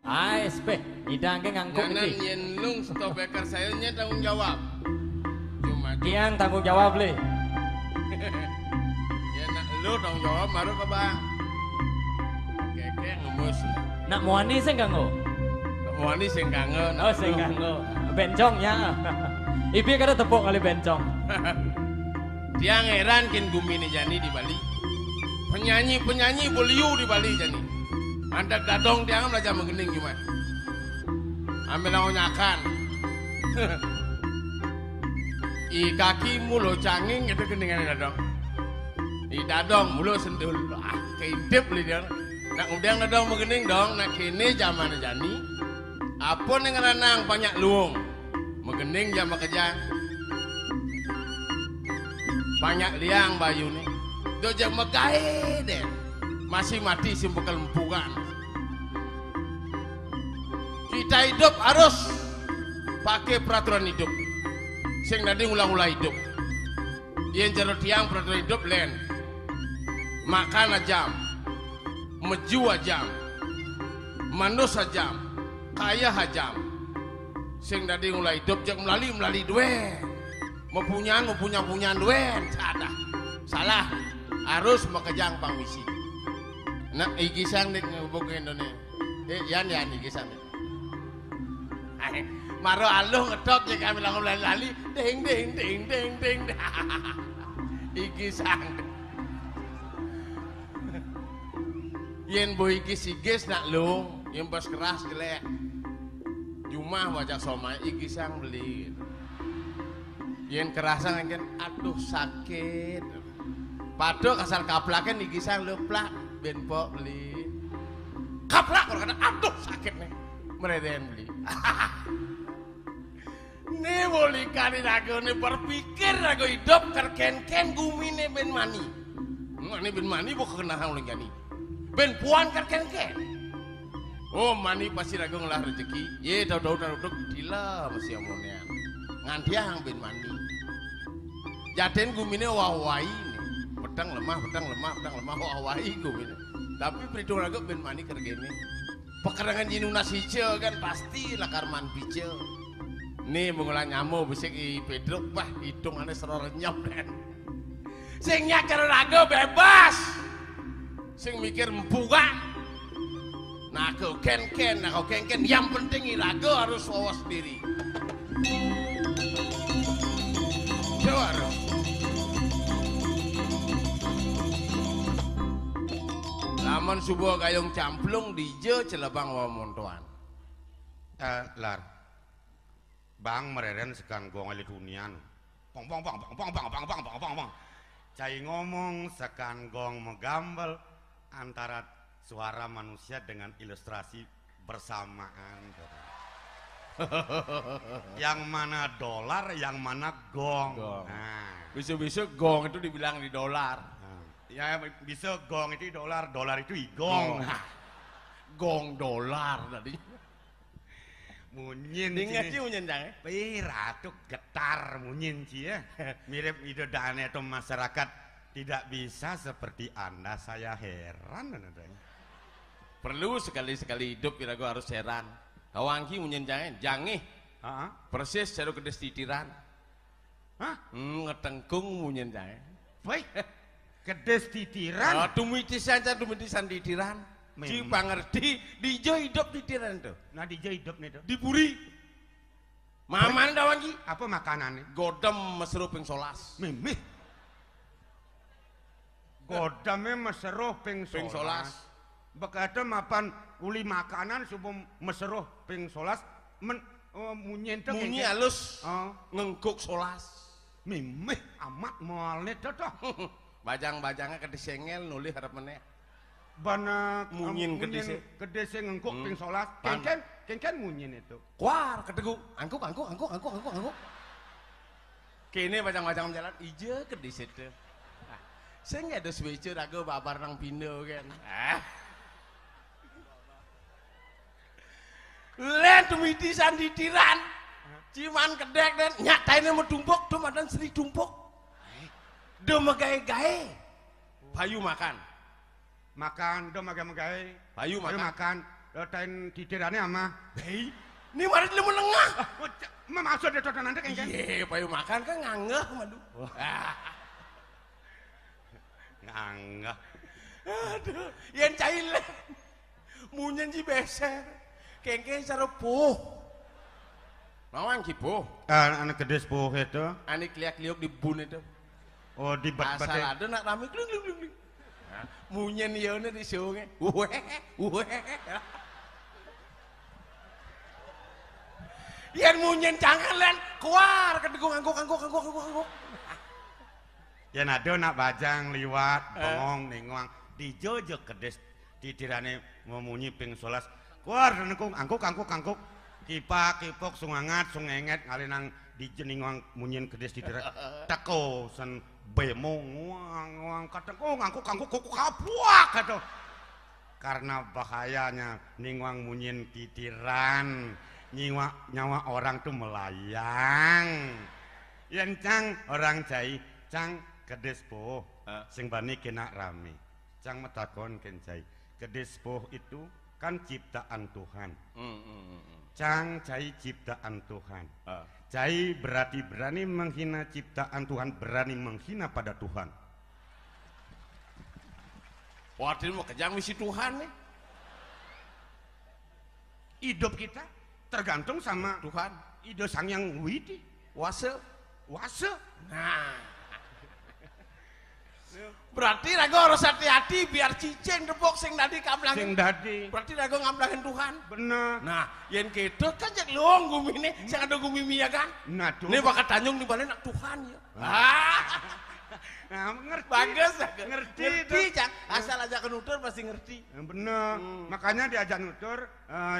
ASP, idangke ngangkuk Jangan iki. yen lung stop beker sayanya tanggung jawab. Cuma Kian tanggung jawab le. ya nak lu tanggung jawab baru ke bang. Keke ngemus. Nak muani sing kanggo. Mau ini sing kangen. Oh sing kanggo. Bencong ya. Ibi kada tepuk kali bencong. Dia ngeran kin gumine jani di Bali. Penyanyi beliau di Bali jani. Andak dadong dia belajar menggening gimana? Ambil nyakan. I kaki mulu canging itu geningan dadong. I dadong mulu sendul. Ah, keidep li dia. Nak udang dadong menggening dong. Nak kini zaman jani. Apa ning ranang banyak luung. Menggening jam kejang. Banyak liang bayu nih. Dojak megai deh. Masih mati simpukal empukan. Kita hidup harus pakai peraturan hidup. Sing nanti ulang-ulang hidup. Yang jarut tiang peraturan hidup lain. Makan jam, meju jam, manusia jam, kaya jam. Sing nanti mulai hidup jak melalui duit. Mempunyaan duit. Salah. Harus makejang pangwisi. Nak igisang dik ngubungin Indonesia. Yan igisang dik. Maro aluh ngedok jek kami langsung lali ding. Igisang. Yen boy igis nak lung, yang pas keras gelek. Jumah wajah somai igisang beli. Yen kerasan kan aduh sakit. Padahal kasar kaplakan igisang leplak. Benpok beli kaplak kalau kata aduh sakit nih mereden beli nih boleh kali lagu nih berpikir lagu hidup kerken gumine ben mani ini ben mani bukan kenal orang jani ben puan kerken oh mani pasti lagu ngelah rezeki ye tahu gila masih amonia ngantiang ben mani jaden gumine wawai pedang lemah wawai gumine. Tapi perhitungan agak ben mani kergene. Pekerangan jinung nasi hijau kan pasti lakar man bijau. Nih mengulang nyamu bisik i pedruk bah hidung aneh seror renyop kan. Sing nyakar lagu bebas. Sing mikir empukan. Nah kau ken yang penting i lagu harus wawas diri. Coba dong. Laman subuh gayung camplung dijo celebang wamontoan. Lar. Bang mereren sekan gong ali dunian. Pong. Cai ngomong sekan gong megambel antara suara manusia dengan ilustrasi bersamaan. Yang mana dolar, yang mana gong. Nah. Besok gong itu dibilang di dolar. Ya bisa gong itu dolar itu igong. Gong dolar tadi. Munyin Ingat sih munyin jangan. Ratu getar munyin sih ya. Mirip ide dana atau masyarakat tidak bisa seperti Anda, saya heran. Perlu sekali hidup kira gua harus heran. Kawangki munyin jangan. Persis cara kedes titiran. Ngetengkung munyin jangan. Baik. Kedes titiran. Oh, dumitisan titiran. Ci pangerti dijo hidup titiran tuh. Nah dijo hidup nih tuh. Diburi. Maman dawangi. Apa makanannya? Godem mesru ping 11. Mimih. Godeme mesru ping 11. Bekada mapan uli makanan sebelum mesru ping 11 munyin teh. Munyi halus. Ngengkuk 11. Mimih amat moalnya tuh. Bajang-bajangnya kedisengel nulih harap meneh. Banak munyin kedise. Kedise ngengkuk ping 11. Ken munyin itu. Kuar kedegu. Angkuk. Kene bajang-bajang jalan ijo kedise teh. Saya nggak ada switcher aku babar nang pindo kan. Len tumitisan ditiran. Ciman kedek dan nyatainnya mau tumpuk, dan seri tumpuk. Do megae-gae. Bayu makan. Do megae-megae. Bayu makan. tain ditirane ama. Hei, ini mari lu menengah. Maksud itu nanti kan? Iya, payu makan kan ngangeh madu. Ngangeh. Aduh, yang cair lah. Munyen ji beser. Kengke cara puh. Mawang kipo. Anak gede sepuh itu. Ani kliak-kliuk di bun itu. Oh di Asal ada nak rame kling. Munyen ya ini di sungai. Yang munyen jangan len keluar kedegong angguk. Ya nado nak bajang liwat bengong ningwang di jojo kedes titirane memunyi ping 11 keluar nengkung angguk kipok sungangat sungenget ngalinang di jeningwang munyin kedes titira teko sen bemo nguang katengkung angguk kuku kapuak kata karena bahayanya ningwang munyin titiran nyawa orang tuh melayang yang cang orang cai cang kedes poh sing bani kena rame cang metakon ken cai kedes poh itu kan ciptaan Tuhan cang cai ciptaan Tuhan cai berani menghina ciptaan Tuhan berani menghina pada Tuhan waduh mau kejang misi Tuhan nih hidup kita tergantung sama Tuhan ide sang yang widi wase nah berarti rago harus hati-hati biar cicing depok sing dadi kamlangin berarti rago ngamlangin Tuhan bener nah yang gitu kan jadi long gumi ini sing ada gumi ya kan nah tuh ini bakat Tanjung dibalik nak Tuhan ya nah, ngerti bagus ngerti cang asal aja nutur pasti ngerti bener makanya diajak nutur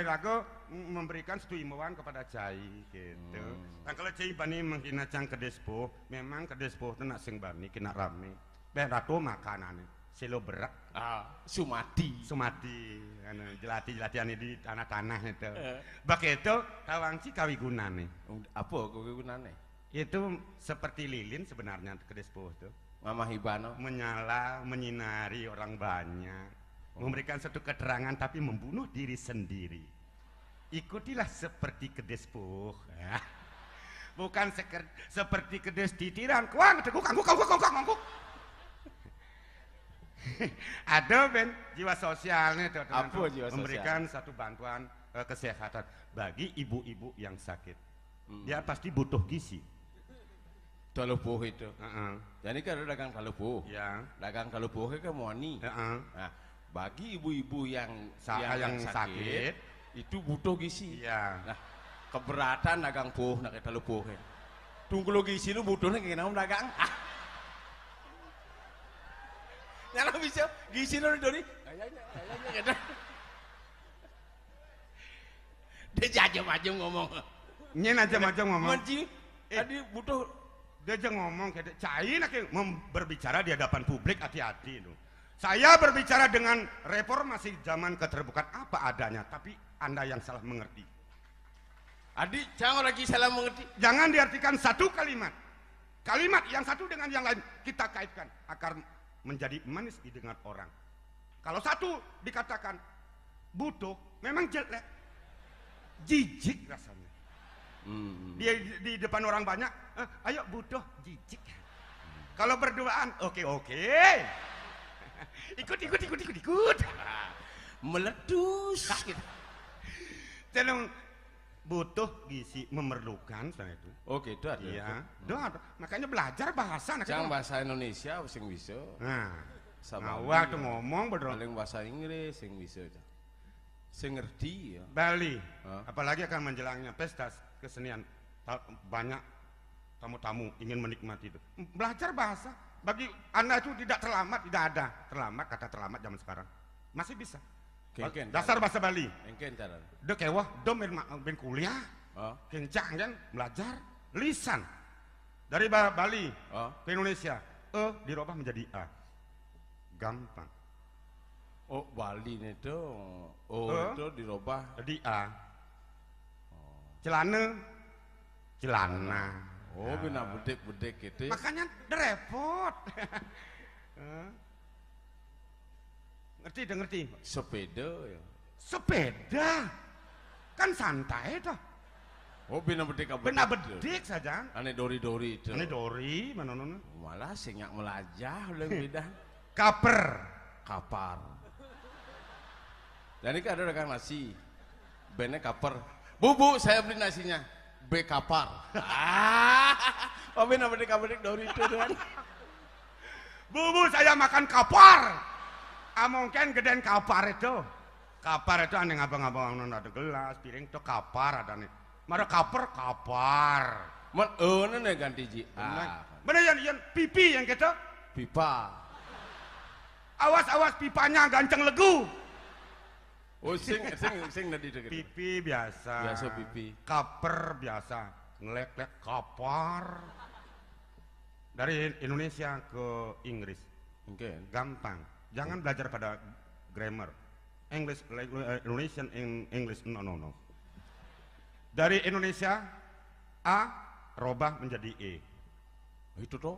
rago memberikan satu imbauan kepada cai gitu nah kalau cai bani menghina cang kedespo memang kedespo itu nak sing bani kena rame ratu makanannya selo berak sumati jelati-jelatian di tanah-tanah itu begitu tawangci kawigunane apa kawigunane itu seperti lilin sebenarnya kedespo itu Mama Hibano menyinari orang banyak memberikan satu keterangan tapi membunuh diri sendiri ikutilah seperti kedespo bukan seperti kedes titiran kuang kangkuk ada ben jiwa sosialnya tuh memberikan satu bantuan kesehatan bagi ibu-ibu yang sakit dia pasti butuh gizi talupuh itu jadi kan ada dagang talupuh ya dagang talupuh kan moni nah bagi ibu-ibu yang sakit itu butuh gizi ya nah keberatan dagang puh nak talupuh tunggu lo gizi lu butuhnya kayak naon dagang Nyala bisa gizi lo doni. Kayaknya. Dia aja ngomong. Nyen aja ngomong. Manci tadi butuh dia aja ngomong kayak cai nak berbicara di hadapan publik hati-hati itu. Saya berbicara dengan reformasi zaman keterbukaan apa adanya, tapi Anda yang salah mengerti. Adik, jangan lagi salah mengerti. Jangan diartikan satu kalimat. Kalimat yang satu dengan yang lain kita kaitkan agar menjadi manis didengar orang. Kalau satu dikatakan butuh, memang jelek, jijik rasanya. Dia di depan orang banyak, ayo butuh, jijik. Kalau berduaan, oke. Ikut. Meletus. Tolong butuh gizi memerlukan saya itu. Oke, itu ada. Iya. Ada. Makanya belajar bahasa jangan bahasa Indonesia sing bisa. Nah, sama waktu ngomong bener. Paling bahasa Inggris sing bisa. Sing ngerti ya. Bali. Apalagi akan menjelangnya pesta kesenian banyak tamu-tamu ingin menikmati itu. Belajar bahasa bagi Anda itu tidak ada terlambat kata terlambat zaman sekarang. Masih bisa. Kengken, dasar bahasa Bali. Kengken cara. Dek kewah, dom ben kuliah. Kencang kan belajar lisan. Dari Bali ke Indonesia, dirubah menjadi A. Gampang. Oh, Bali itu itu dirubah jadi A. Celana. Oh, benar bedek gitu. Makanya repot. Ngerti. Sepeda ya. Sepeda. Kan santai toh. Oh, bina bedik apa? Bena bedik saja. Ane dori-dori itu. Ini dori mana nona? Malah sinyak melajah oleh beda. Kaper. Kapar. Dan ini kan ada rekan nasi. Bennya kaper. Bu, saya beli nasinya. B kapar. Oh, bina bedik dori itu kan. Bu, saya makan kapar. Mungkin gedean kapar itu. Kapar itu aneh ngabang-ngabang nona ada gelas, piring itu kapar ada nih. Mara kapar. Man, nih ganti ji. Mana yang pipi yang gitu? Pipa. Awas pipanya gancang legu. Oh, sing tadi deket. Pipi biasa. Biasa pipi. Kaper biasa. Ngelek-lek kapar. Dari Indonesia ke Inggris. Mungkin. Gampang. Jangan belajar pada grammar. Indonesian English no. Dari Indonesia A robah menjadi E. Itu toh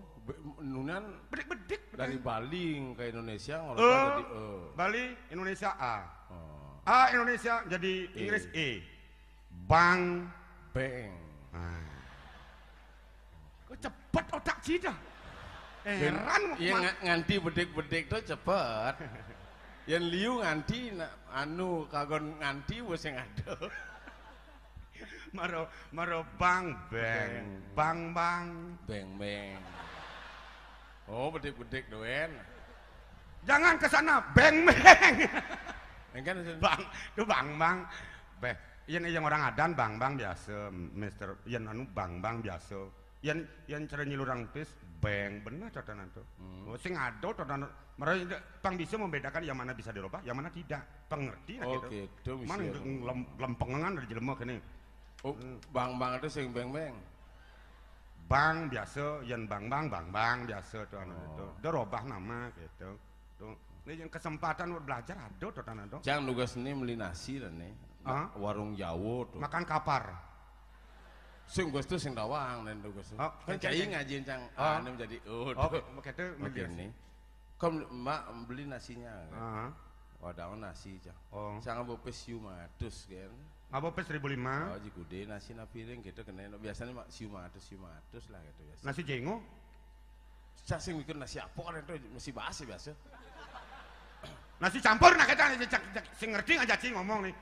nunan Bedik. dari Bali ke Indonesia ngorok jadi E. Bali Indonesia A. Oh. A Indonesia jadi Inggris E. Bang Beng. Kok cepet otak cita. Heran Iya nganti bedik tuh cepet. Yang liu nganti anu kagon nganti wis sing ada. Maro bang. Beng. Oh, bedik doen. Jangan ke sana, beng. Engkan bang. Beh, yang orang adan bang biasa, Mister. Yang anu bang biasa. Yang cara nyilurang pis beng bener cotonan tuh. Oh, sing ado cotonan. Mereka pang bisa membedakan yang mana bisa dirubah, yang mana tidak. Pengerti nah gitu. Mana lempengan dari jelema kene. Oh, bang itu sing beng. Bang biasa, yang bang biasa tuh anu itu. Dia robah nama gitu. Tuh, ini yang kesempatan belajar ada tuh tanah tuh. Jangan nugas nih beli nasi dan nih. Warung Jawa tuh. Makan kapar. Sing gus tuh sing dawang dan tugas. Kan cai ngajin cang. Ini menjadi Begitu begini. Kom mak beli nasinya. Wadawan nasi cang. Sangat bopes siumatus kan. Apa pes 1.500? Oh, jikude nasi na piring gitu kena. Biasanya mak siumatus lah gitu biasa. Nasi jengo? Cak sing mikir nasi apa kan itu nasi basi biasa. Nasi campur nak kita sing ngerti nggak cacing ngomong nih.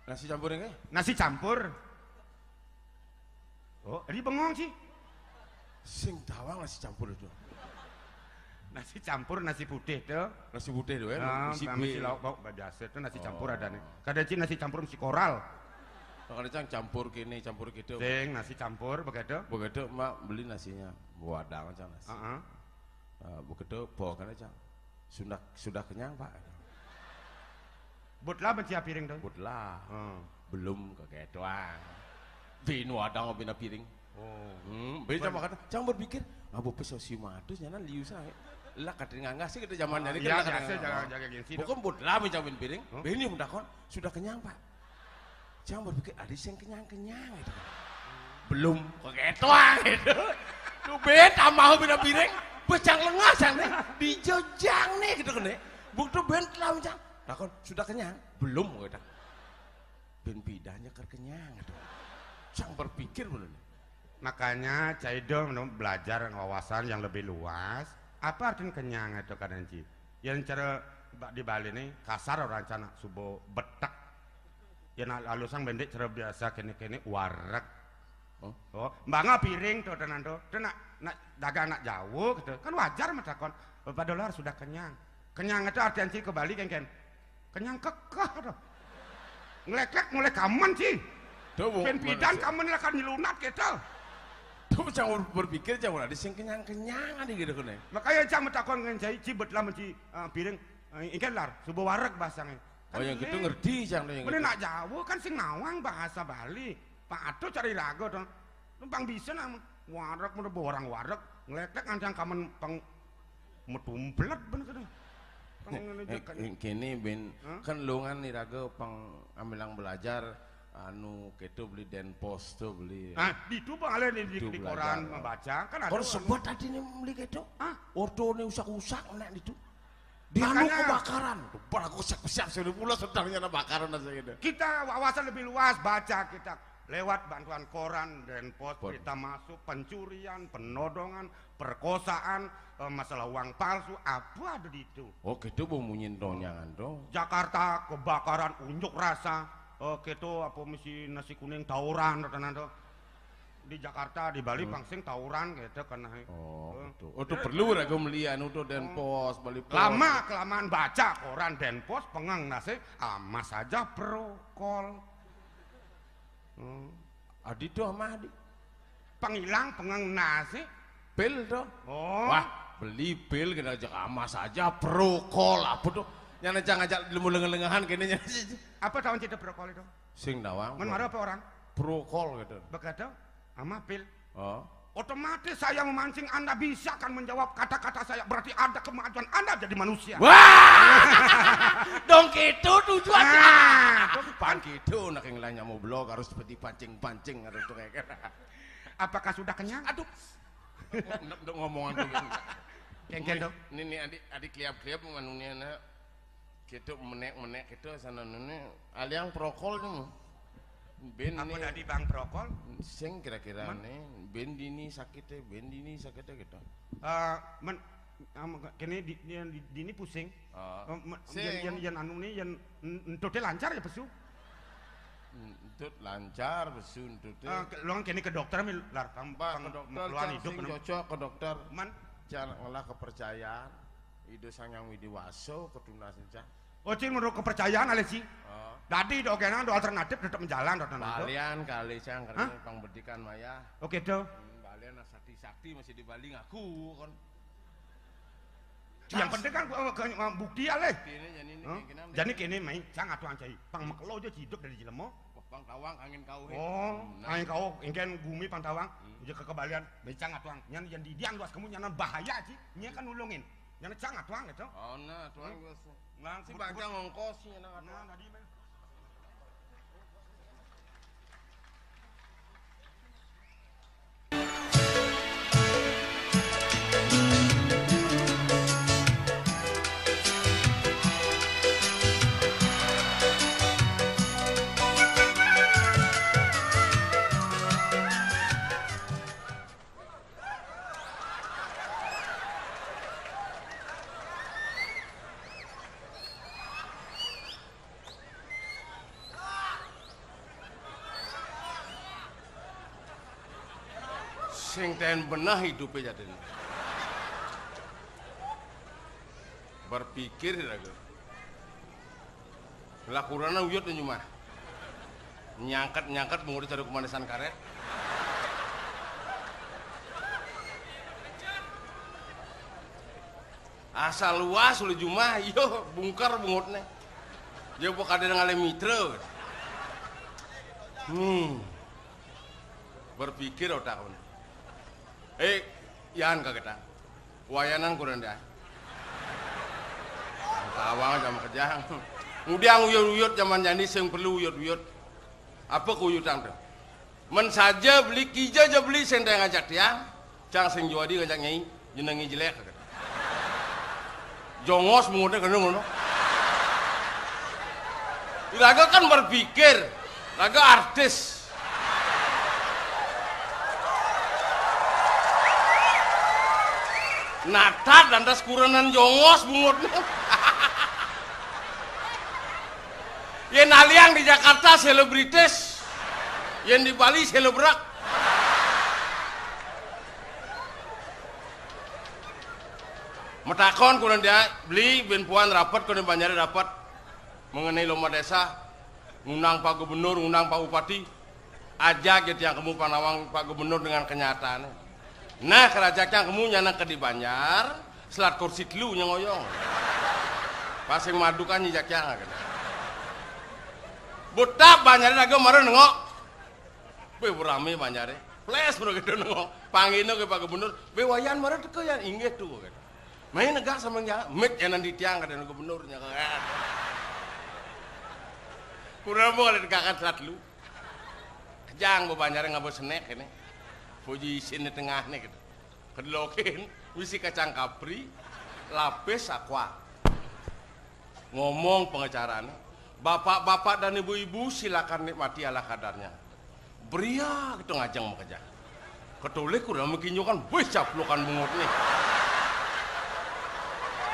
Nasi campur ini? Nasi campur. Oh, ini bengong sih. Sing tawang nasi campur itu. Nasi campur nasi putih tuh. Nasi putih tuh ya. Nasi lauk bau biasa tuh nasi campur ada nih. Kadang nasi campur mesti koral. Kadang campur kini campur gitu. Sing nasi campur begitu. Begitu mak beli nasinya. Buadang cang nasi. Begitu bawa kan cang. Sudah kenyang pak. Butlah mencia piring tuh. Butlah. Belum kegetuan. Binu adang bina piring. Beda makan. Cang berpikir, ngabu peso siumatus nyana liu saya. Lah katanya nggak sih kita zaman dari kan jaga gengsi. Bukan butlah mencabin piring. Bini mendakon sudah kenyang pak. Cang berpikir adis yang kenyang itu. Belum kegetuan itu. Tuh beta mau bina piring. Becang lengah cang nih. Dijojang nih gitu kan nih. Bukti bentlah cang. Dakon sudah kenyang? Belum kita. Ben bidanya kenyang itu. Cang berpikir belum. Makanya Caido belajar wawasan yang lebih luas. Apa artinya kenyang itu kadang-kadang? Yang cara di Bali ini kasar orang cana subo betak. Yang alusang bendek cara biasa kene warek. Bangga piring tuh tenan tuh. Nak dagang nak jauh gitu. Kan wajar matakon. Bapak dolar sudah kenyang. Kenyang itu artian sih ke Bali kan. Kenyang kekeh tuh. Ngelek mulai kaman sih. Ben bidan kaman lah kan nyelunat gitu. Tuh jangan berpikir jangan ada sing kenyang ada gitu kan. Makanya jangan matakon ngan cai cibet lah menci piring ikan lar subuh warek bahasanya. Oh yang gitu ngerti jangan yang. Bener nak jauh kan sing nawang bahasa Bali. Pak Atuh cari rago tuh. Numpang bisa nama warek mudah orang warek ngelek ancang kaman pang metumplet bener tuh. Kini ben kan lungan nih raga pang ambilang belajar anu ketu beli Denpos tuh beli. Di itu bang ada di koran membaca kan ada. Kau sebut tadi nih beli ketu? Ordo nih usak-usak nek itu. Dia Makanya- kebakaran. Depan aku siap-siap sudah pula sedangnya bakaran aja gitu. Kita wawasan lebih luas, baca kita lewat bantuan koran dan pos, kita masuk pencurian, penodongan, perkosaan, masalah uang palsu, apa ada di itu. Oh gitu bunyiin dong jangan dong. Jakarta kebakaran unjuk rasa, gitu apa mesti nasi kuning tawuran atau di Jakarta di Bali pangsing tawuran gitu karena Oh gitu. Oh tuh perlu ragu melian itu dan pos Bali pos. lama kelamaan baca koran dan pos pengang nasi ama saja prokol. Adi tuh sama Adi. Pengilang pengang nasi. Pil tuh. Oh. Wah beli pil kita ajak ama saja prokol apa tuh. Yang ngajak ilmu lengah-lengahan kayaknya. Apa tahun cerita prokol itu? Sing dawang. Men marah apa orang? Prokol gitu. Begitu, ama pil. Oh. Otomatis saya memancing Anda bisa kan menjawab kata-kata saya. Berarti ada kemajuan Anda jadi manusia. Wah, dong gitu tujuannya. Ah, Pan gitu, nak yang lainnya mau blog harus seperti pancing-pancing harus tuh kayak. apakah sudah kenyang? Aduh, untuk ngomongan tuh. Kengken dong. Ini adik kliap manunya nak. Gitu menek gitu sana nune. Aliang prokol nih. Ben Apa ini. tadi Bang Prokol? Sing kira-kira nih. Ben dini sakitnya gitu. Kini dini pusing. Oh. Yang anu nih yang entutnya lancar ya pesu. Entut lancar besun entut. Luang kini ke dokter mi lar Pak ke dokter keluhan hidup sing anu. cocok ke dokter. Man, Jangan ngolah kepercayaan. Ido sangyang widiwaso ketunda senja. cing menurut kepercayaan ale sih. Oh. Tadi do kena do alternatif tetap menjalan do tenan. Balian kali sang karena pang berdikan maya. Oke do. Balian sakti masih di Bali ngaku kan. Yang penting kan bukti ale. Ini jadi ini kayak gini. Jadi kini main sangat tuan cai. Pang makelo aja hidup dari Jelemo. Pang tawang angin kau. Oh, angin kau ingin gumi pang tawang. Udah kekebalian. Main sangat tuang. Yang di diang luas kamu nyanan bahaya sih. Nya kan nulungin. Yang sangat tuang itu. Oh nah, tuang gue. Nang Si bangsa ngongkos sih enak. Nah, tadi main. Sing ten benah hidupnya jadi. Berpikir lagi. Lakurana uyut nih cuma. Nyangkat mengurus dari kemanisan karet. Asal luas oleh Jumah, yo bungkar bungutnya. Dia bukan ada ngale mitra. Berpikir otak pun. Yan kagak wayanan kurang dah. Tawang jam kejang. Kemudian uyut-uyut zaman jadi sing perlu uyut-uyut. Apa kuyutan tuh? Men saja beli kija aja beli sendeng ngajak dia. Cang sing juadi ngajak nyai jenengi jelek kagak. Jongos mengutip kena ngono. Laga kan berpikir, laga artis. Nata dan das kuranan jongos bungutnya. Yang aliang di Jakarta selebritis, yang di Bali selebrak. Metakon kurang dia beli benpuan rapat kurang banyak rapat mengenai lomba desa, ngundang Pak Gubernur, ngundang Pak Bupati, ajak gitu yang kamu panawang Pak Gubernur dengan kenyataan. Nah kerajaknya kamu nyana ke di Banjar, selat kursi telu ngoyong. Pasing madu kan nyijaknya kan. Buta Banjar lagi marah nengok, berame Banjar. Flash bro gitu nengok, panggilnya ke Pak Gubernur, bewayan marah tuh yang inget tuh kan. Main negak sama yang mit yang nanti tiang kadang gubernurnya kan. Kurang boleh dekakan selat lu. Kejang Banjar nggak bosenek ini. Puji sini tengah nih gitu. Kedelokin, wisi kacang kapri, lapis aqua. ngomong pengacaranya. Bapak-bapak dan ibu-ibu silakan nikmati ala kadarnya. Beria gitu ngajang makanya. Ketolek udah mekinyukan, wih caplukan bungut nih.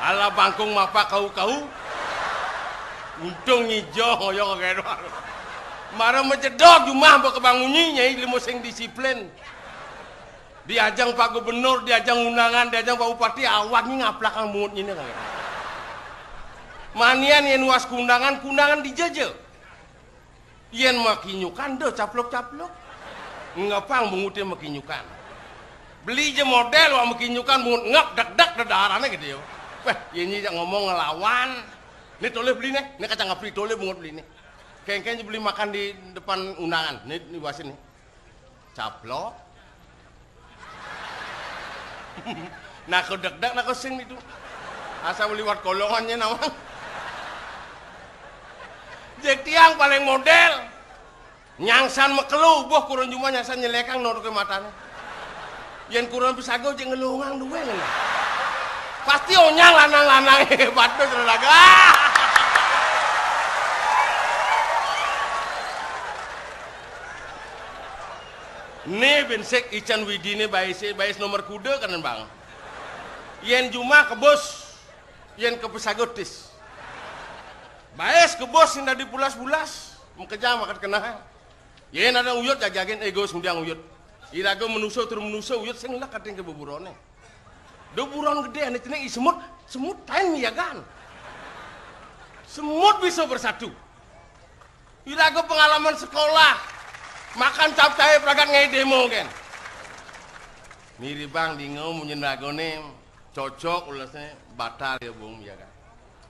Ala bangkung mapa kau-kau. Untung hijau ngoyong kayak doang. Marah menjedok jumah mbak kebangunyi nyai limo sing disiplin. Diajang Pak Gubernur, diajang undangan, diajang Pak Bupati awaknya ngaplak kang bungut ini kan. Manian yen was kundangan dijajel. Yen makinyukan do caplok-caplok. Ngapang bungutnya makinyukan. Beli je model wa makinyukan bungut ngap dak-dak dadarane gitu ya. Weh, ini ngomong ngelawan. Ini toleh beli nih, ini kacang ngapri toleh bungut beli nih. Kayaknya beli makan di depan undangan. Nih wasin nih. Caplok. Nah kau dak-dak nak kau sing itu. Asal liwat kolongannya nawang. Jek tiang paling model. Nyangsan mekelu, boh kurang cuma nyangsan nyelekang nor ke matanya. Yang kurang bisa gue jeng ngelungang duwe nggak? Pasti onyang lanang-lanang hebat tuh saudara. Nih bensek ican widine bais nomor kuda kan bang. Yen cuma ke bos, yen ke pesagotis. Bais ke bos yang dari pulas-pulas, mengkejam akan kena. Yen ada uyut jagain ego sembiang uyut. Irago menuso turun menuso uyut sing lah kating ke buburone. Do buron gede ane ceneng semut tain ya kan. Semut bisa bersatu. Irago pengalaman sekolah. Makan capcay pragat ngai demo kan. Miri bang dingau munyen lagone cocok ulasnya batal ya bung ya kan.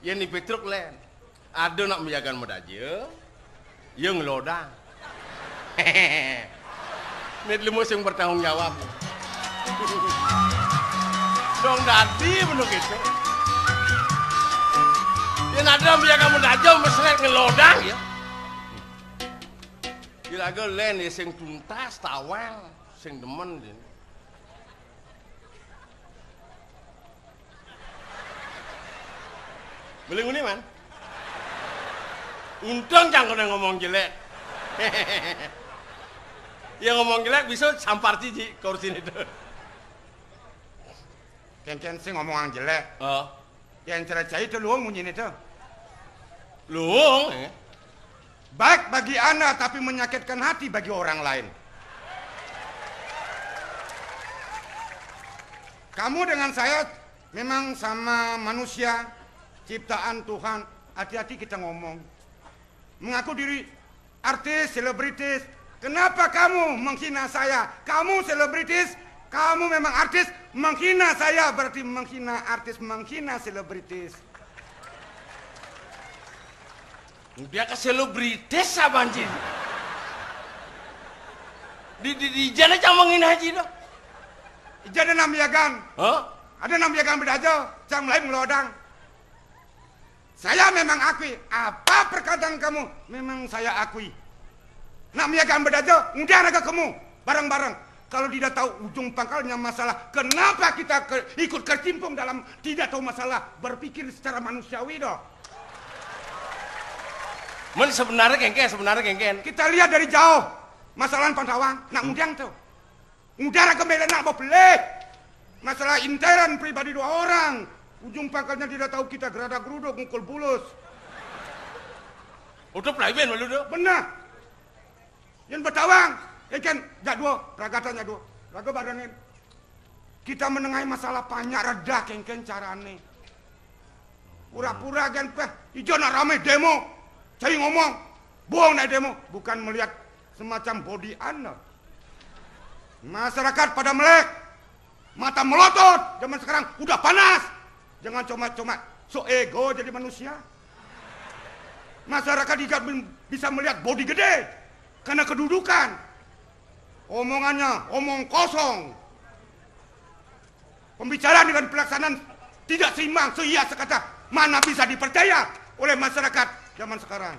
Yen di Petruk len. Ada nak menjaga medaje. Yang lodang. Hehehe. Ini limo sing bertanggung jawab. Dong dadi bener gitu. Yang ada menjaga medaje mesret ngelodang ya. Kira-kira len ya sing tuntas tawel sing demen din. Beli ngene man. Untung jangan kena ngomong jelek. Yang ngomong jelek bisa sampar cici kursi itu. Ken sing ngomong jelek. Oh. Yang cerai itu luang munyin itu. Luang Baik bagi Anda tapi menyakitkan hati bagi orang lain. Kamu dengan saya memang sama manusia, ciptaan Tuhan. Hati-hati kita ngomong. Mengaku diri artis, selebritis. Kenapa kamu menghina saya? Kamu selebritis, kamu memang artis, menghina saya berarti menghina artis, menghina selebritis. Dia ke selebritis apa anjir? Di jana jangan menghina haji dah. Jadi nambiagan. Hah? Ada nambiagan bedajo, jangan lain melodang. Saya memang akui, apa perkataan kamu memang saya akui. Nak miagaan bedajo, udah naga kamu bareng-bareng. Kalau tidak tahu ujung pangkalnya masalah, kenapa kita ikut kecimpung dalam tidak tahu masalah, berpikir secara manusiawi doh. Men sebenarnya kengken. Kita lihat dari jauh, masalah Pantawang, nak undang tuh. Udara kemedan nak mau beli. Masalah intern pribadi dua orang. Ujung pangkalnya tidak tahu kita gerada geruduk ngukul bulus. Udah pelayan malu tuh. Benar. Yang Betawang, kan jadwal, ragatannya dua, raga badannya. Kita menengahi masalah banyak reda kengken carane. Pura-pura kan hijau nak rame demo, saya ngomong, bohong naik demo, bukan melihat semacam body Anda. Masyarakat pada melek, mata melotot, zaman sekarang udah panas. Jangan cuma-cuma so ego jadi manusia. Masyarakat juga bisa melihat body gede karena kedudukan. Omongannya omong kosong. Pembicaraan dengan pelaksanaan tidak seimbang, seia sekata. Mana bisa dipercaya oleh masyarakat zaman sekarang.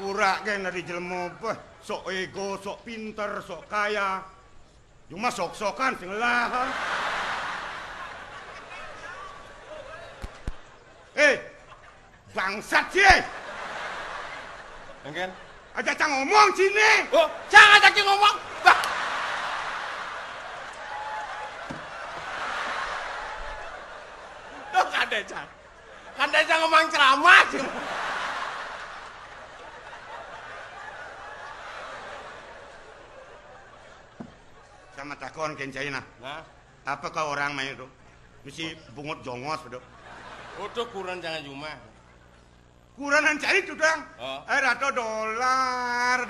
Pura-pura kan dari jelema sok ego, sok pinter, sok kaya. Cuma sok-sokan sing lah. Bangsat sih. Engken. Aja cang ngomong sini. Oh, jangan ajak ngomong. Bah. Tuh Kandeca ngomong ceramah. Sama takon kencaina. Nah, Apakah orang main itu? Mesti bungut jongos bedo. udah kurang jangan cuma. Kuranan cai itu dong. Oh. Rato dolar.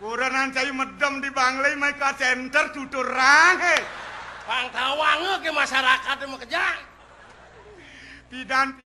Kuranan cai medem di Banglai Mega Center tuturang. Pang tawange ke masyarakat mau kerja. Pidan